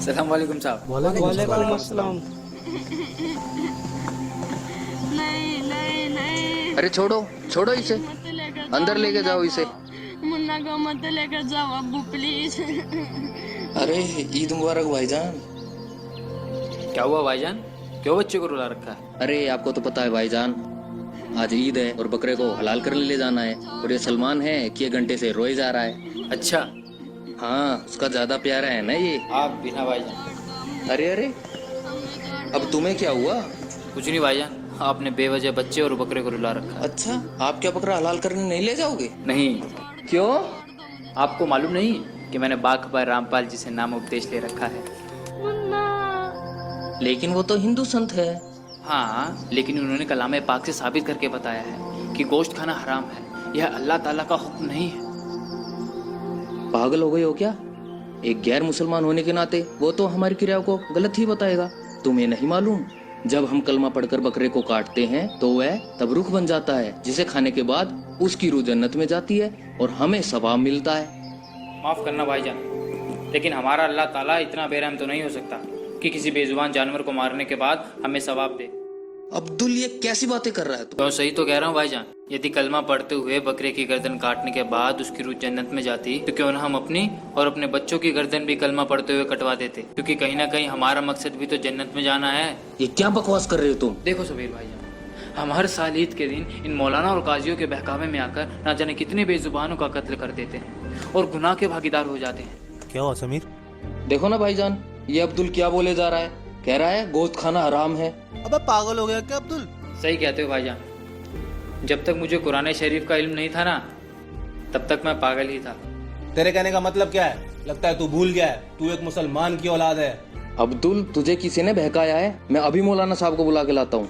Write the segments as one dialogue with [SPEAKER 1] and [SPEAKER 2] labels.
[SPEAKER 1] सलाम वालेकुम साहब।
[SPEAKER 2] वालेकुम अस्सलाम।
[SPEAKER 3] नहीं नहीं नहीं,
[SPEAKER 1] अरे छोड़ो छोड़ो इसे,
[SPEAKER 3] मत लेकर
[SPEAKER 1] अंदर
[SPEAKER 3] जाओ
[SPEAKER 1] लेके जाओ इसे।
[SPEAKER 3] मुन्ना को मत लेकर जाओ अब्बू प्लीज।
[SPEAKER 1] अरे ईद मुबारक भाईजान। क्या हुआ भाईजान, क्यों बच्चे को रुला रखा है? अरे आपको तो पता है भाईजान, आज ईद है और बकरे को हलाल करने ले जाना है, और ये सलमान है कि 1 घंटे से रोए जा रहा है। अच्छा हाँ, उसका ज्यादा प्यारा है ना ये। आप बिना भाईजान। अरे अरे अब तुम्हें क्या हुआ? कुछ नहीं भाईजान, आपने बेवजह बच्चे और बकरे को रुला रखा है। अच्छा, आप क्या बकरा हलाल करने नहीं ले जाओगे? नहीं। क्यों? आपको मालूम नहीं कि मैंने बाखबर रामपाल जी से नाम उपदेश ले रखा है? लेकिन वो तो हिंदू संत है। हाँ, लेकिन उन्होंने कलाम पाक से साबित करके बताया है कि गोश्त खाना हराम है, यह अल्लाह ताला का हुक्म नहीं है। पागल हो गए हो क्या? एक गैर मुसलमान होने के नाते वो तो हमारी क्रिया को गलत ही बताएगा। तुम्हें नहीं मालूम, जब हम कलमा पढ़कर बकरे को काटते हैं तो वह तब रुख बन जाता है, जिसे खाने के बाद उसकी रूह जन्नत में जाती है और हमें सवाब मिलता है। माफ करना भाईजान, लेकिन हमारा अल्लाह ताला इतना बेरहम तो नहीं हो सकता कि किसी बेजुबान जानवर को मारने के बाद हमें सवाब दे। अब्दुल, ये कैसी बातें कर रहा है तू? तो सही तो कह रहा हूँ भाईजान। यदि कलमा पढ़ते हुए बकरे की गर्दन काटने के बाद उसकी रूह जन्नत में जाती तो क्यों न हम अपनी और अपने बच्चों की गर्दन भी कलमा पढ़ते हुए कटवा देते, क्योंकि कहीं ना कहीं हमारा मकसद भी तो जन्नत में जाना है। ये क्या बकवास कर रहे हो तुम? देखो सबीर भाईजान, हम हर साल ईद के दिन इन मौलाना और काजियों के बहकावे में आकर ना जाने कितने बेजुबानों का कत्ल कर देते हैं और गुनाह के भागीदार हो जाते हैं।
[SPEAKER 2] क्या हुआ समीर?
[SPEAKER 1] देखो ना भाईजान, ये अब्दुल क्या बोले जा रहा है। कह रहा है गोश्त खाना हराम है।
[SPEAKER 2] अबे पागल हो गया क्या अब्दुल?
[SPEAKER 1] सही कहते हो भाईजान, जब तक मुझे कुरान शरीफ का इल्म नहीं था ना, तब तक मैं पागल ही था।
[SPEAKER 2] तेरे कहने का मतलब क्या है? लगता है तू भूल गया है, तू एक मुसलमान की औलाद है।
[SPEAKER 1] अब्दुल, तुझे किसी ने बहकाया है? मैं अभी मौलाना साहब को बुला के लाता हूँ।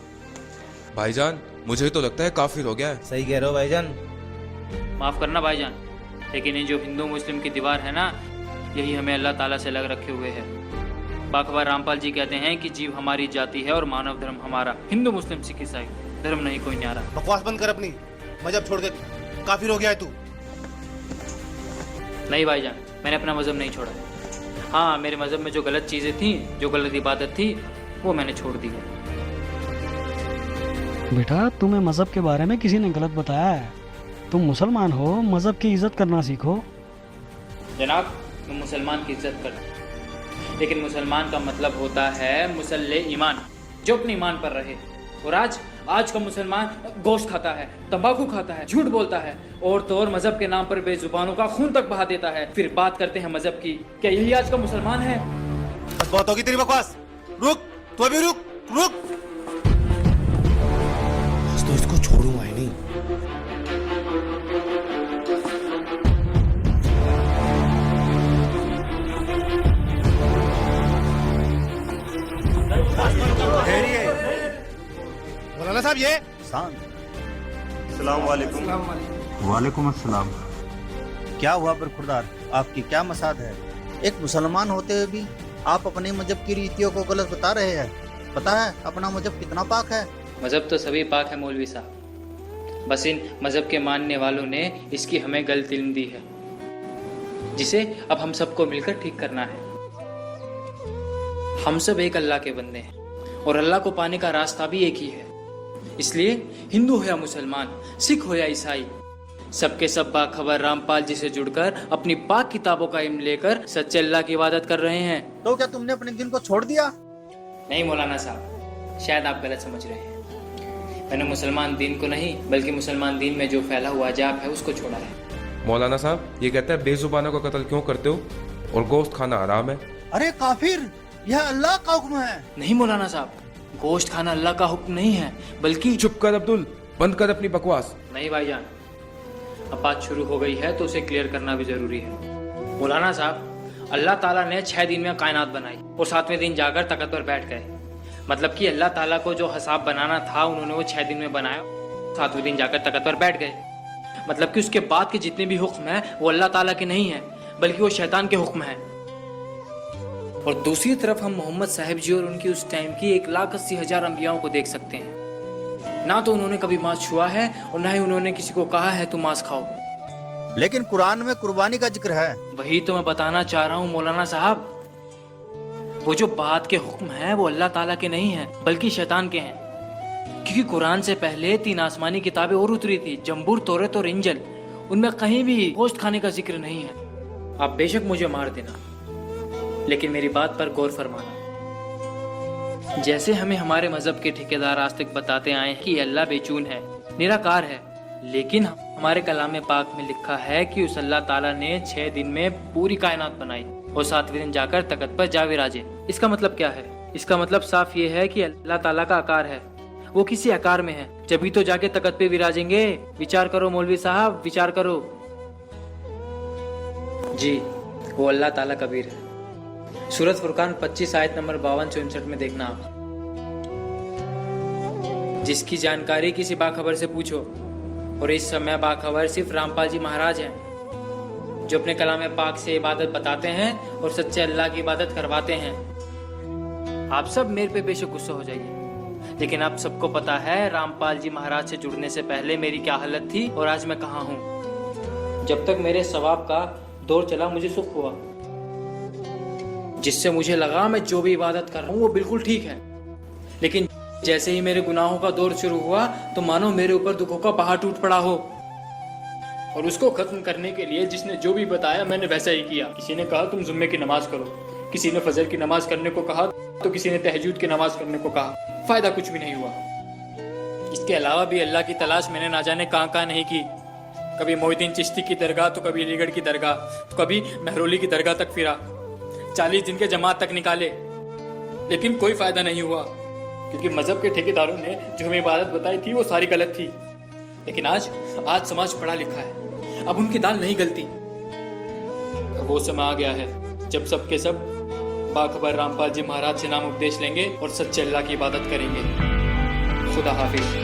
[SPEAKER 4] भाईजान, मुझे तो लगता है काफिर हो गया है।
[SPEAKER 2] सही कह रहे हो भाईजान।
[SPEAKER 1] माफ करना भाईजान, लेकिन ये जो हिंदू मुस्लिम की दीवार है ना, यही हमें अल्लाह ताला से लग रखे हुए है। बाखबर रामपाल जी कहते हैं कि जीव हमारी जाति है और मानव धर्म हमारा। हिंदू मुस्लिम सिख ईसाई धर्म नहीं कोई न्यारा।
[SPEAKER 2] बकवास बंद कर अपनी, मजहब छोड़ के काफिर हो गया है तू।
[SPEAKER 1] नहीं भाईजान, मैंने अपना मजहब नहीं छोड़ा। हाँ, मेरे मजहब में जो गलत चीजें थी, जो गलत इबादत थी, वो मैंने छोड़ दी है।
[SPEAKER 5] बेटा, तुम्हें मजहब के बारे में किसी ने गलत बताया है। तुम मुसलमान हो, मजहब की इज्जत करना सीखो।
[SPEAKER 1] जनाब, मैं मुसलमान की इज्जत करता हूँ, लेकिन मुसलमान का मतलब होता है मुसल्ले ईमान, जो अपने ईमान पर रहे। और आज का मुसलमान गोश्त खाता है, तंबाकू खाता है, झूठ बोलता है, और तो और मजहब के नाम पर बेजुबानों का खून तक बहा देता है। फिर बात करते हैं मजहब की। क्या यही आज का मुसलमान है?
[SPEAKER 2] बस बहुत होगी तेरी बकवास। रुक, तू अभी रुक रुक। आज तो इसको छोड़ूंगा ही नहीं। मौलाना साहब, ये
[SPEAKER 6] सलाम वालेकुम।
[SPEAKER 7] वालेकुम अस्सलाम। क्या हुआ बरखुरदार, आपकी क्या मसाद है? एक मुसलमान होते हुए भी आप अपने मजहब की रीतियों को गलत बता रहे हैं। पता है अपना मजहब कितना पाक है?
[SPEAKER 1] मजहब तो सभी पाक है मौलवी साहब, बस इन मजहब के मानने वालों ने इसकी हमें गलत इल्म दी है, जिसे अब हम सबको मिलकर ठीक करना है। हम सब एक अल्लाह के बंदे हैं और अल्लाह को पाने का रास्ता भी एक ही है। इसलिए हिंदू हो या मुसलमान, सिख हो या ईसाई, सबके सब बाखबर रामपाल जी से जुड़कर अपनी पाक किताबों का इल्म लेकर सच्चे अल्लाह की इबादत कर रहे हैं।
[SPEAKER 7] तो क्या तुमने अपने दिन को छोड़ दिया?
[SPEAKER 1] नहीं मौलाना साहब, शायद आप गलत समझ रहे हैं। मैंने मुसलमान दीन को नहीं, बल्कि मुसलमान दीन में जो फैला हुआ अजाब है उसको छोड़ा है।
[SPEAKER 4] मौलाना साहब, ये कहता है बेजुबानों का कत्ल क्यों करते हो और गोश्त खाना हराम है।
[SPEAKER 7] अरे काफिर, यह अल्लाह का हुक्म है।
[SPEAKER 1] नहीं मौलाना साहब, गोश्त खाना अल्लाह का हुक्म नहीं है, बल्कि
[SPEAKER 4] चुप कर अब्दुल, बंद कर अपनी बकवास।
[SPEAKER 1] नहीं भाईजान, अब बात शुरू हो गई है तो उसे क्लियर करना भी जरूरी है। मौलाना साहब, अल्लाह ताला ने 6 दिन में कायनात बनाई और 7वें दिन जाकर तख्त पर बैठ गए। मतलब कि अल्लाह ताला को जो हिसाब बनाना था उन्होंने वो 6 दिन में बनाया, सातवें दिन जाकर तख्त पर बैठ गए। मतलब कि उसके बाद के जितने भी हुक्म हैं वो अल्लाह ताला के नहीं हैं, बल्कि वो शैतान के हुक्म हैं। और दूसरी तरफ हम मोहम्मद साहिब जी और उनकी उस टाइम की 1,80,000 अंबियाओं को देख सकते हैं। ना तो उन्होंने कभी मांस छुआ है और ना ही उन्होंने किसी को कहा है तुम मांस खाओ।
[SPEAKER 7] लेकिन कुरान में कुर्बानी का जिक्र है।
[SPEAKER 1] वही तो मैं बताना चाह रहा हूँ मौलाना साहब, वो जो बात के हुक्म हैं वो अल्लाह ताला के नहीं हैं, बल्कि शैतान के हैं। क्योंकि कुरान से पहले 3 आसमानी किताबें और उतरी थी, जंबूर, तौरात और इंजिल। उनमें कहीं भी गोश्त खाने का जिक्र नहीं है। आप बेशक मुझे मार देना, लेकिन मेरी बात पर गौर फरमाना। जैसे हमें हमारे मजहब के ठेकेदार आज तक बताते आए हैं कि अल्लाह बेचून है, निराकार है, लेकिन हमारे कलाम पाक में लिखा है कि उस अल्लाह ताला ने 6 दिन में पूरी कायनात बनाई और 7वें दिन जाकर तख्त पर जा विराजे। इसका मतलब क्या है? इसका मतलब साफ ये है कि अल्लाह ताला का आकार है, वो किसी आकार में है, जब तो जाके तख्त पे विराजेंगे। विचार करो मौलवी साहब, विचार करो। जी, वो अल्लाह ताला कबीर है। सूरत फुरकान 25 आयत नंबर 52-64 में देखना आप। जिसकी जानकारी किसी बाखबर से पूछो, और इस समय बाखबर सिर्फ रामपाल जी महाराज हैं, जो अपने कलाम पाक से इबादत बताते हैं और सच्चे अल्लाह की इबादत करवाते हैं। आप सब मेरे पे बेशक गुस्सा हो जाइए, लेकिन आप सबको पता है रामपाल जी महाराज से जुड़ने से पहले मेरी क्या हालत थी और आज मैं कहाँ हूँ। जब तक मेरे सवाब का दौर चला मुझे सुख हुआ, जिससे मुझे लगा मैं जो भी इबादत कर रहा हूँ वो बिल्कुल ठीक है। लेकिन जैसे ही मेरे गुनाहों का दौर शुरू हुआ तो मानो मेरे ऊपर दुखों का पहाड़ टूट पड़ा हो, और उसको खत्म करने के लिए जिसने जो भी बताया मैंने वैसा ही किया। किसी ने कहा तुम जुम्मे की नमाज करो, किसी ने फजर की नमाज करने को कहा, तो किसी ने तहज्जुद की नमाज करने को कहा। फायदा कुछ भी नहीं हुआ। इसके अलावा भी अल्लाह की तलाश मैंने ना जाने कहाँ नहीं की। कभी मोहिद्दीन चिश्ती की दरगाह, तो कभी अलीगढ़ की दरगाह, तो कभी महरौली की दरगाह तक फिरा। 40 दिन के जमात तक निकाले, लेकिन कोई फायदा नहीं हुआ, क्योंकि मजहब के ठेकेदारों ने जो हमें इबादत बताई थी वो सारी गलत थी। लेकिन आज समाज पढ़ा लिखा है, अब उनकी दाल नहीं गलती। वो समय आ गया है जब सब के सब बाखबर रामपाल जी महाराज से नाम उपदेश लेंगे और सच्चे अल्लाह की इबादत करेंगे। खुदा हाफिज।